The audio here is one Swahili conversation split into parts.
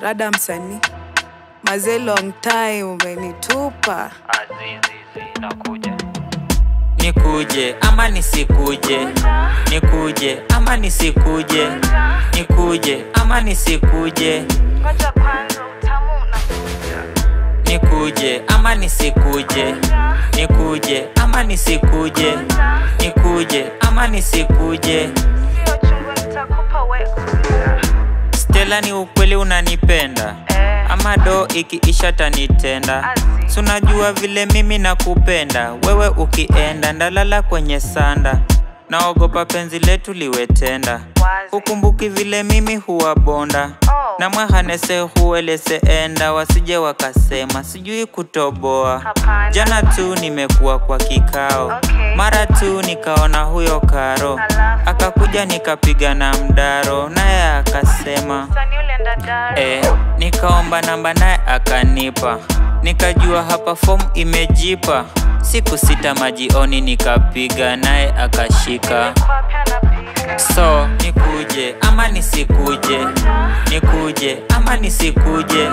Rada msanii mazee, long time umenitupa. Azizi nakuja. Nikuje ama nisikuje, nikuje ama nisikuje, nikuje ama nisikuje, ngoja kwanza utamu unakuja. nikuje ama nisikuje, nikuje ama nisikuje, nikuje ama nisikuje. Sio chungu nitakupa wewe. Stella, ni ukweli unanipenda? Ama do ikiisha tanitenda? Sunajua vile mimi nakupenda. Wewe ukienda ndalala kwenye sanda. Naogopa penzi letu liwetenda. Ukumbuki vile mimi huwa bonda. Na mwahanese huwelese enda. Wasije wakasema sijui kutoboa. Jana tu nimekuwa kwa kikao. Mara tu nikaona huyo Karo. Akakuja nikapiga na mdaro. Naye akasema nikaomba namba naye akanipa. Nikajua hapa form imejipa. Siku sita majioni nikapiga naye akashika. So nikuje ama nisikuje, nikuje ama nisikuje,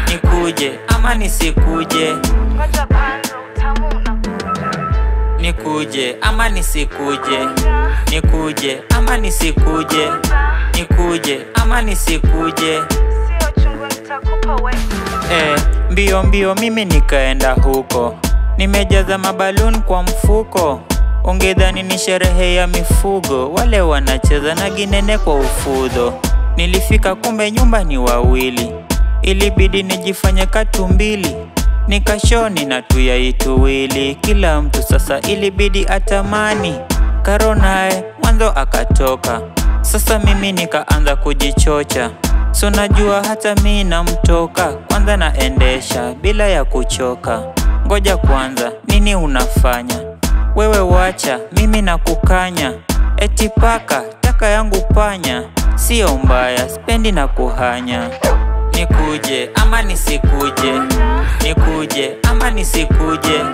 nikuje ama nisikuje, Ngoja kwanza utamu unakuja. nikuje ama nisikuje, nikuje ama nisikuje, nikuje ama nisikuje. Sio chungu nitakupa wewe. Mbio mbio mimi nikaenda huko. Nimejaza mabaluni kwa mfuko. Ungedhani ni sherehe ya mifugo. Wale wanacheza na ginene kwa ufudho. Nilifika kumbe nyumba ni wawili. Ilibidi nijifanye katumbili. Nikashoni na tuyaituwili. Kila mtu sasa ilibidi atamani. Karo naye mwanzo akatoka. Sasa mimi nikaanza kujichocha. So najua hata mimi namtoka. Kwanza naendesha bila ya kuchoka. Ngoja kwanza, nini unafanya? Wewe wacha, mimi nakukanya. Eti paka, taka yangu panya. Sio mbaya, spendi na kuhanya. Nikuje ama nisikuje, nikuje ama nisikuje,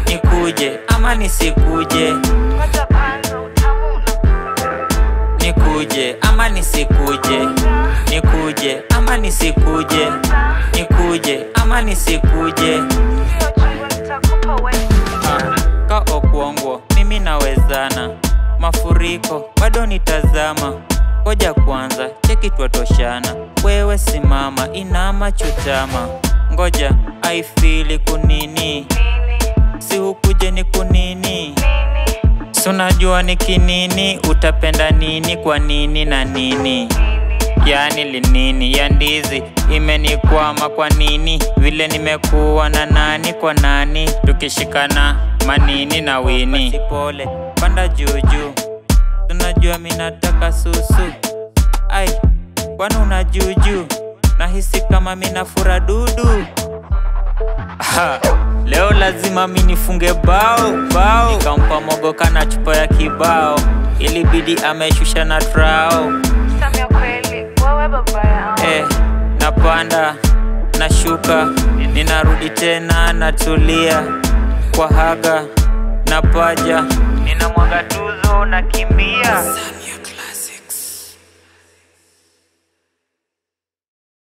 nikuje ama nisikuje, Ngoja kwanza utamu unakuja. nikuje ama nisikuje, nikuje ama nisikuje, nikuje ama nisikuje. Sio chungu nitakupa wewe. Ka okuongo mimi nawezana. Mafuriko bado nitazama. Ngoja kwanza cheki twatoshana. Wewe simama inama chutama. Ngoja I feel kunini. Si hukuje ni kunini. Sunajua ni kinini. Utapenda nini kwa nini na nini. Yani linini ya ndizi imenikwama kwa nini. Vile nimekuwa na nani kwa nani. Tukishikana manini na wini. Basi pole panda juju. Tunajua minataka susu. Ai kwani una juju. Nahisi kama minafura dudu. Leo lazima minifunge bao. Nikampa mogoka na chupa ya kibao. Ilibidi ameshusha na trao. Samia kweli, wewe baba yao. Napanda, nashuka, ninarudi tena, natulia. Kwa haga, napaja, ninamwaga tuzo, nakimbia.